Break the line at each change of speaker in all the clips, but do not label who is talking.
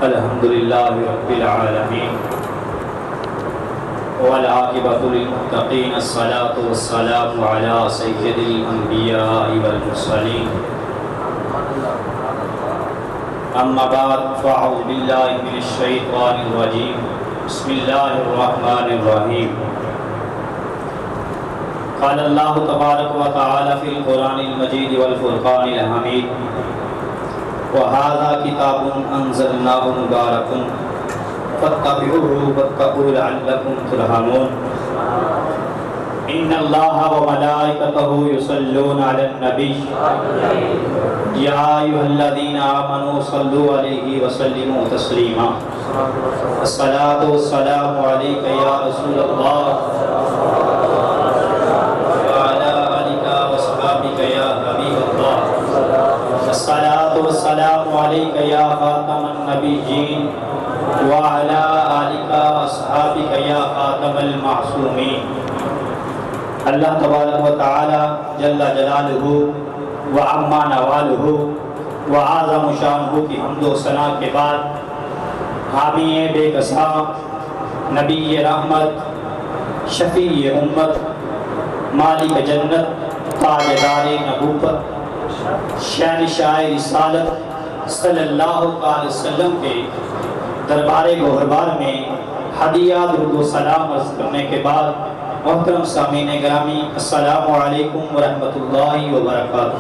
الحمد للہ رب العالمین والعاقبۃ للمتقین الصلاۃ والسلام علی سید الانبیاء والمرسلین اما بعد فاعوذ باللہ من الشیطان الرجیم بسم اللہ الرحمن الرحیم قال اللہ تبارک و تعالی فی القرآن المجید والفرقان الحمید وَهَذَا كِتَابٌ أَنزَلْنَاهُ مُبَارَكٌ فَاتَّبِعُوهُ وَاتَّقُوا لَعَلَّكُمْ تُرْحَمُونَ إِنَّ اللَّهَ وَمَلَائِكَتَهُ يُصَلُّونَ عَلَى النَّبِيِّ يَا أَيُّهَا الَّذِينَ آمَنُوا صَلُّوا عَلَيْهِ وَسَلِّمُوا تَسْلِيمًا الصَّلَاةُ وَالسَّلَامُ عَلَيْكَ يَا رَسُولَ اللَّهِ وَعَلَى آلِكَ وَأَصْحَابِكَ يَا حبيب الله الصلاة والسلام عليك يا خاتم النبيين وعلى آلك وأصحابك يا خاتم المعصومين اللہ تبارک و تعالی جل جلالہ وعما نوالہ وعظم شانہ کی حمد و ثنا کے بعد حامی بے کساں نبی رحمت شفیع امت مالک جنت تاجدار نبوت شہنشاہ رسالت صلی اللہ علیہ وسلم کے دربار گوہربار میں ہدیہ درود و سلام عرض کرنے کے بعد محترم سامعین گرامی السلام علیکم ورحمۃ اللہ وبرکاتہ۔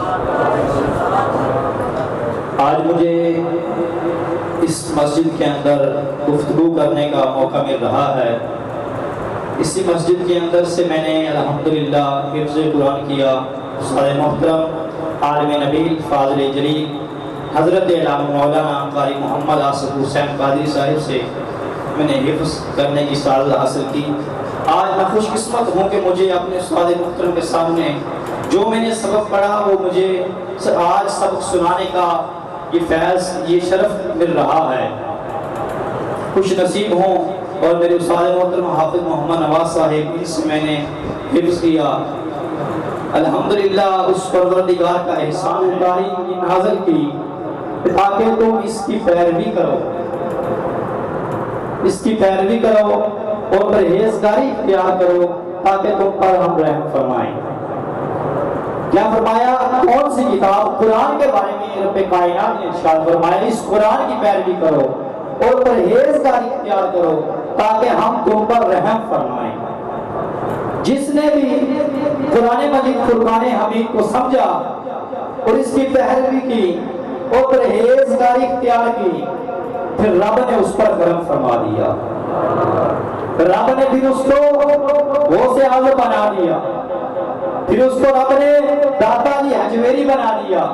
آج مجھے اس مسجد کے اندر گفتگو کرنے کا موقع مل رہا ہے۔ اسی مسجد کے اندر سے میں نے الحمدللہ حفظ قرآن کیا۔ استاد محترم عالم نبیل فاضل جلیل حضرت علامہ مولانا قاری محمد آصف حسین قادری صاحب سے میں نے حفظ کرنے کی سعادت حاصل کی۔ آج میں خوش قسمت ہوں کہ مجھے اپنے استاد محترم کے سامنے جو میں نے سبق پڑھا وہ مجھے آج سبق سنانے کا یہ فیض یہ شرف مل رہا ہے۔ خوش نصیب ہوں اور میرے استاد محترم حافظ محمد نواز صاحب ان سے میں نے حفظ کیا۔ الحمدللہ اس پروردگار کا احسان باری نازل کی تاکہ تم اس کی پیروی کرو، اس کی پیروی کرو اور پرہیزگاری اختیار کرو تاکہ تم پر ہم رحم فرمائیں۔ کیا فرمایا؟ کون سی کتاب؟ قرآن کے بارے میں رب کائنات نے ارشاد فرمایا اس قرآن کی پیروی کرو اور پرہیزگاری اختیار کرو تاکہ ہم تم پر رحم فرمائیں۔ جس نے بھی قرآن مجید فرقان حمید کو سمجھا اور اس کی پیروی کی اور پرہیزگاری اختیار کی پھر رب نے اس پر کرم فرما دیا، رب نے پھر اس کو غوث اعظم بنا دیا، پھر اس کو رب نے داتا علی حجویری بنا دیا۔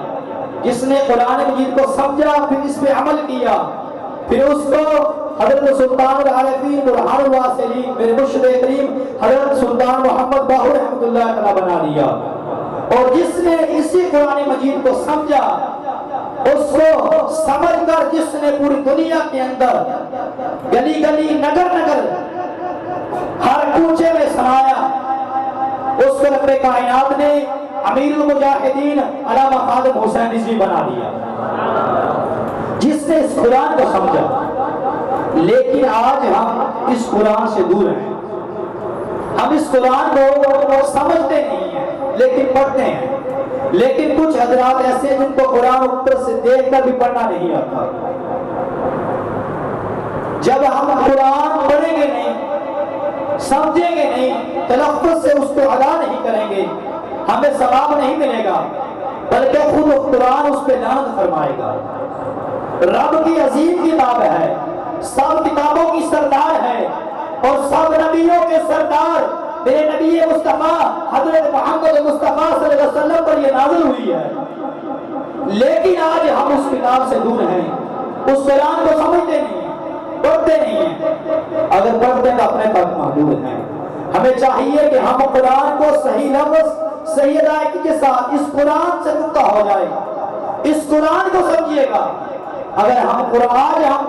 جس نے قرآن مجید کو سمجھا پھر اس پہ عمل کیا پھر اس کو حضرت سلطان العارفین برہان الواصلین میرے مرشد کریم حضرت سلطان محمد باہو رحمۃ اللہ تعالی بنا دیا۔ اور جس نے اسی قرآن مجید کو سمجھا اس کو سمجھ کر جس نے پوری دنیا کے اندر گلی گلی نگر نگر ہر کوچے میں سمایا اس کو رب کائنات نے امیر المجاہدین علامہ خادم حسین رضوی بنا دیا، جس نے اس قرآن کو سمجھا۔ لیکن آج ہم اس قرآن سے دور ہیں، ہم اس قرآن کو سمجھتے نہیں ہیں لیکن پڑھتے ہیں۔ لیکن کچھ حضرات ایسے جن کو قرآن اوپر سے دیکھ کر بھی پڑھنا نہیں آتا۔ جب ہم قرآن پڑھیں گے نہیں، سمجھیں گے نہیں، تلفظ سے اس کو ادا نہیں کریں گے، ہمیں ثواب نہیں ملے گا بلکہ خود قرآن اس پہ لعنت فرمائے گا۔ رب کی عظیم کتاب ہے، سب کتابوں کی سردار ہے اور سب نبیوں کے سردار میرے نبی مصطفیٰ حضرت محمد مصطفیٰ صلی اللہ علیہ وسلم پر یہ نازل ہوئی ہے۔ لیکن آج ہم اس کتاب سے دور ہیں، اس قرآن کو سمجھتے نہیں ہیں، پڑھتے نہیں ہیں۔ اگر پڑھتے ہیں تو اپنے تک محدود ہیں۔ ہمیں چاہیے کہ ہم قرآن کو صحیح لفظ صحیح ادائیگی کے ساتھ اس قرآن سے مکہ ہو جائے، اس قرآن کو سمجھیے گا۔ اگر ہم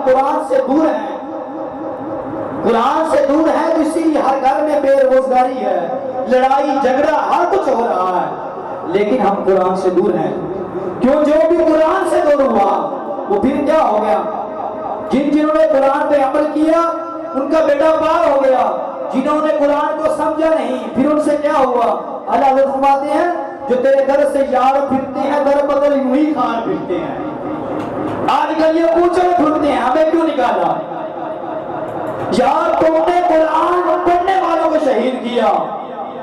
قرآن سے دور ہیں، قرآن سے دور ہے تو اسی لیے ہر گھر میں بے روزگاری ہے، لڑائی جھگڑا ہر کچھ ہو رہا ہے، لیکن ہم قرآن سے دور ہیں۔ کیوں؟ جو بھی قرآن سے دور دور ہوا وہ پھر کیا ہو گیا؟ جنہوں نے قرآن پہ عمل کیا ان کا بیڑا پار ہو گیا، جنہوں نے قرآن کو سمجھا نہیں پھر ان سے کیا ہوا؟ اللہ حضرت فرماتے ہیں جو تیرے گھر سے یار پھرتے ہیں در بدل یوں ہی خان پھرتے ہیں۔ آج کل یہ پوچھو پھرتے ہیں ہمیں کیوں نکالا؟ یار تم نے قرآن پڑھنے والوں کو شہید کیا،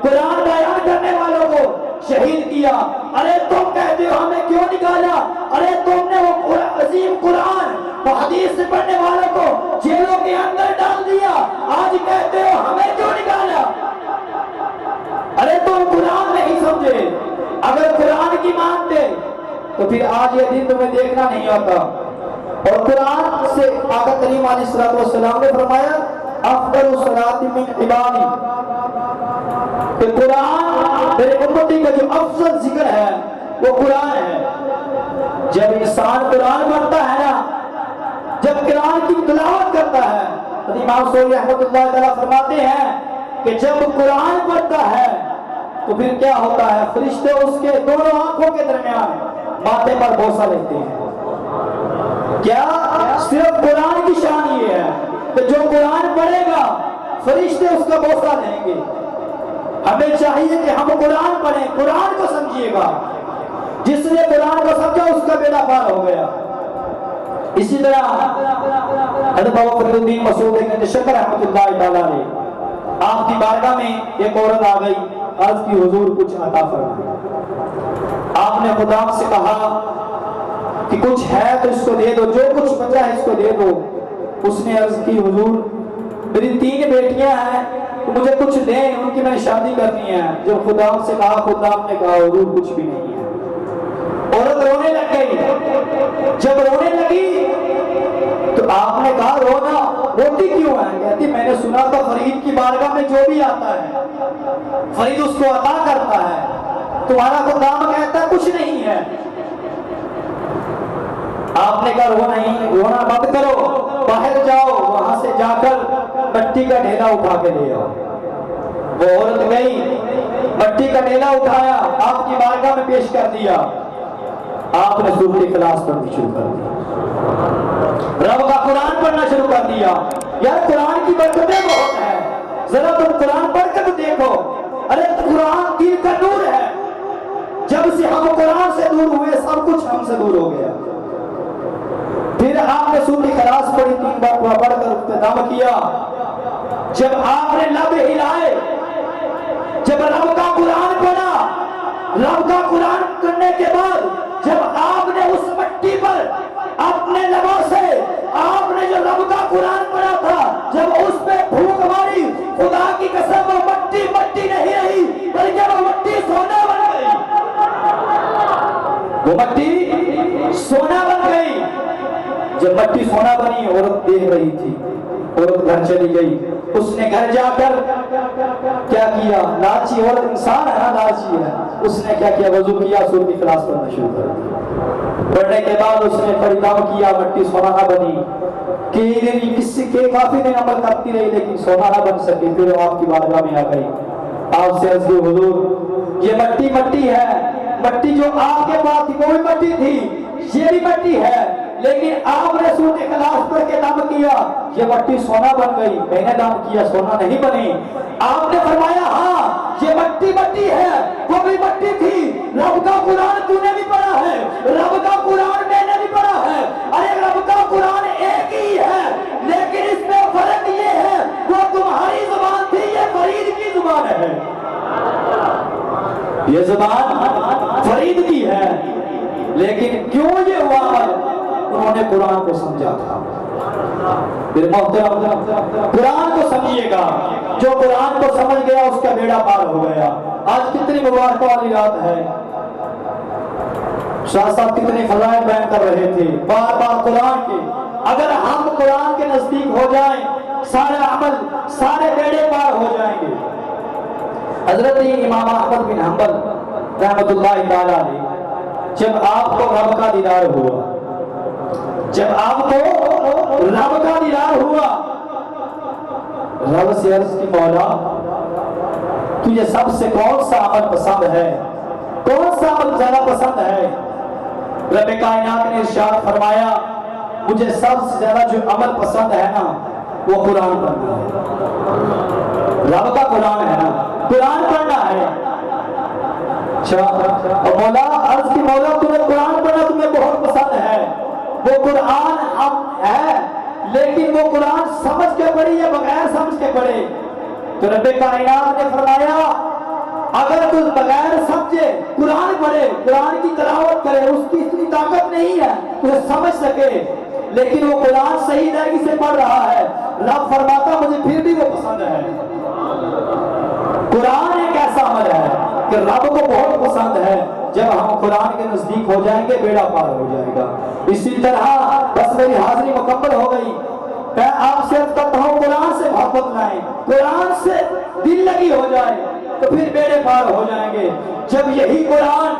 قرآن بیان کرنے والوں کو شہید کیا، ارے تم کہتے ہو ہمیں کیوں نکالا؟ ارے تم نے وہ عظیم قرآن وہ حدیث سے پڑھنے والوں کو جیلوں کے اندر ڈال دیا، آج کہتے ہو ہمیں کیوں نکالا؟ ارے تم قرآن نہیں سمجھے، اگر قرآن کی مانتے تو پھر آج یہ دن تمہیں دیکھنا نہیں ہوتا۔ اور قرآن سے آقا کریم علیہ السلام نے فرمایا افضل الصلاۃ من عبادی، کہ قرآن میرے امتی کا جو افضل ذکر ہے وہ قرآن ہے۔ جب انسان قرآن پڑھتا ہے نا، جب قرآن کی تلاوت کرتا ہے، امام سوری رحمۃ اللہ تعالیٰ فرماتے ہیں کہ جب قرآن پڑھتا ہے تو پھر کیا ہوتا ہے؟ فرشتے اس کے دونوں آنکھوں کے درمیان ماتھے پر بوسہ لیتے ہیں۔ کیا صرف قرآن کی شان یہ ہے کہ جو قرآن پڑھے گا فرشتے اس کا بوسہ لیں گے؟ ہمیں چاہیے کہ ہم قرآن پڑھیں، قرآن کو سمجھیے گا، جس نے قرآن کو سمجھا اس کا بیڑا پار ہو گیا۔ اسی طرح حضرت بابا فرید الدین مسعود شکر رحمۃ اللہ تعالیٰ نے آپ کی بارگاہ میں ایک عورت آ گئی، عرض کی حضور کچھ عطا فرمائیں۔ آپ نے خدا سے کہا کہ کچھ ہے تو اس کو دے دو، جو کچھ بچا ہے اس کو دے دو۔ اس نے عرض کی حضور میری 3 بیٹیاں ہیں تو مجھے کچھ دیں، ان کی میں شادی کرنی ہے۔ جب خدا سے کہا، خدا نے کہا حضور کچھ بھی نہیں ہے۔ عورت رونے لگ گئی، جب رونے لگی تو آپ نے کہا رونا روتی کیوں ہے؟ کہتی میں نے سنا تھا فرید کی بارگاہ میں جو بھی آتا ہے فرید اس کو عطا کرتا ہے، تمہارا خدا کہتا ہے کچھ نہیں ہے۔ آپ نے کہا رونا مت کرو، باہر جاؤ، وہاں سے جا کر مٹی کا ڈھیلا اٹھا کے لے آؤ۔ وہ عورت گئی، مٹی کا ڈھیلا اٹھایا، آپ کی بارگاہ میں پیش کر دیا۔ آپ نے سورۃ اخلاص پڑھنا شروع کر دیا، رب کا قرآن پڑھنا شروع کر دیا۔ یار قرآن کی برکتیں بہت ہیں، ذرا تم قرآن پڑھ کر دیکھو۔ ارے قرآن دین کا نور ہے، جب سے ہم قرآن سے دور ہوئے سب کچھ ہم سے دور ہو گیا۔ پھر آپ نے سورۃ اخلاص پڑھی، 3 بار پڑھ کر اختتام کیا۔ جب آپ نے لب ہلائے، جب رب کا قرآن پڑھا، رب کا قرآن کرنے کے بعد جب آپ نے اس مٹی پر اپنے لبوں سے آپ نے جو رب کا قرآن پڑھا تھا، جب اس پہ پھونک ماری، خدا کی قسم وہ مٹی مٹی نہیں رہی بلکہ وہ مٹی سونا بن گئی، وہ مٹی سونا بن گئی۔ جب مٹی سونا بنی، عورت دیکھ رہی تھی، عورت گھر چلی گئی۔ اس نے گھر جا کر کیا کیا؟ لالچی عورت انسان ہے، لالچی ہے، اس نے کیا کیا؟ وضو کیا، سورۃ اخلاص پڑھنا شروع کر دیا۔ پڑھنے کے بعد اس نے بڑی کام کیا، مٹی سونا نہ بنی، کافی دن عمل کرتی رہی لیکن سونا نہ بن سکی۔ پھر آپ کی بارگاہ میں آ گئی، آپ سے عرض کی حضور یہ مٹی مٹی ہے، مٹی جو آپ کے پاس تھی وہ بھی مٹی تھی، یہ بھی مٹی ہے، لیکن آپ نے سورۃ اخلاص پڑھ کے دم کیا، یہ مٹی سونا بن گئی، میں نے دم کیا سونا نہیں بنی۔ آپ نے فرمایا ہاں یہ مٹی مٹی ہے، وہ بھی مٹی تھی، رب کا قرآن تو نے بھی پڑھا ہے، رب کا قرآن میں نے بھی پڑھا ہے۔ ارے رب کا قرآن ایک ہی ہے، لیکن اس میں فرق یہ ہے وہ تمہاری زبان تھی، یہ فرید کی زبان ہے، یہ زبان فرید کی ہے۔ لیکن کیوں یہ ہوا؟ انہوں نے قرآن کو سمجھا تھا۔ پھر محترم قرآن کو سمجھیے گا، جو قرآن کو سمجھ گیا اس کا بیڑا پار ہو گیا۔ آج کتنی مبارکہ والی رات ہے، شاہ صاحب کتنے فضائل بیان کر رہے تھے، بار بار قرآن کے۔ اگر ہم قرآن کے نزدیک ہو جائیں، سارا عمل سارے بیڑے پار ہو جائیں گے۔ حضرت امام احمد بن حنبل رحمۃ اللہ تعالیٰ نے جب آپ کو رب کا دیدار ہوا، جب آپ کو رب کا دیدار ہوا، رب سے عرض کی مولا تجھے سب سے کون سا عمل پسند ہے، کون سا عمل زیادہ پسند ہے؟ رب کائنات نے ارشاد فرمایا مجھے سب سے زیادہ جو عمل پسند ہے نا وہ قرآن پڑھنا ہے. رب کا قرآن ہے نا, قرآن پڑھنا ہے. اور مولا عرض کی مولا تمہیں قرآن پڑھنا تمہیں بہت پسند ہے. وہ قرآن ہم ہے لیکن وہ قرآن سمجھ کے پڑھی یا بغیر سمجھ کے پڑھے؟ تو رب کائنات نے فرمایا اگر تو بغیر سمجھے قرآن پڑھے, قرآن کی تلاوت کرے, اس کی اتنی طاقت نہیں ہے اسے سمجھ سکے, لیکن وہ قرآن صحیح طریقے سے پڑھ رہا ہے, رب فرماتا مجھے پھر بھی وہ پسند ہے. قرآن ایک ایسا عمل ہے کہ رب کو بہت پسند ہے. جب ہم قرآن کے نزدیک ہو جائیں گے بیڑا پار ہو جائے گا. اسی طرح بس میری حاضری مکمل ہو گئی. میں آپ سے عرض کرتا ہوں قرآن سے محبت لائیں, قرآن سے دل لگی ہو جائے تو پھر بیڑے پار ہو جائیں گے. جب یہی قرآن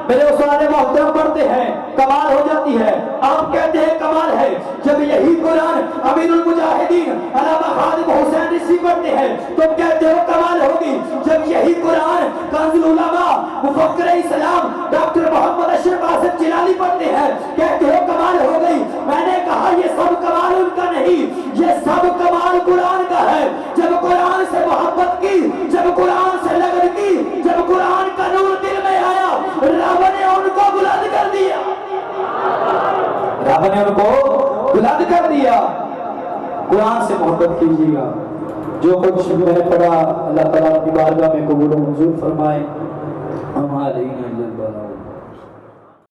میرے استاد محترم پڑھتے ہیں کمال ہو جاتی ہے. آپ کہتے ہیں کمال ہے. جب یہی قرآن امیر المجاہدین علامہ خالد حسین رشی پڑھتے ہیں تو کہتے ہو کمال ہوگی. جب یہی قرآن کنز العلماء مفکر اسلام ڈاکٹر محمد اشرف قاسم جلالی پڑھتے ہیں کہتے ہو کمال ہو گئی. میں نے کہا یہ سب کمال ان کا نہیں, یہ سب کمال قرآن کا ہے. جب قرآن سے محبت کی, جب قرآن سے لگن کی, جب قرآن کا نور دل میں آیا, رب نے ان کو بلند کر دیا. رب نے ان کو بلند کر دیا. قرآن سے محبت کیجیے گا. جو کچھ میں نے پڑھا اللہ تعالیٰ کی بارگاہ میں قبول و منظور فرمائے. ہمارے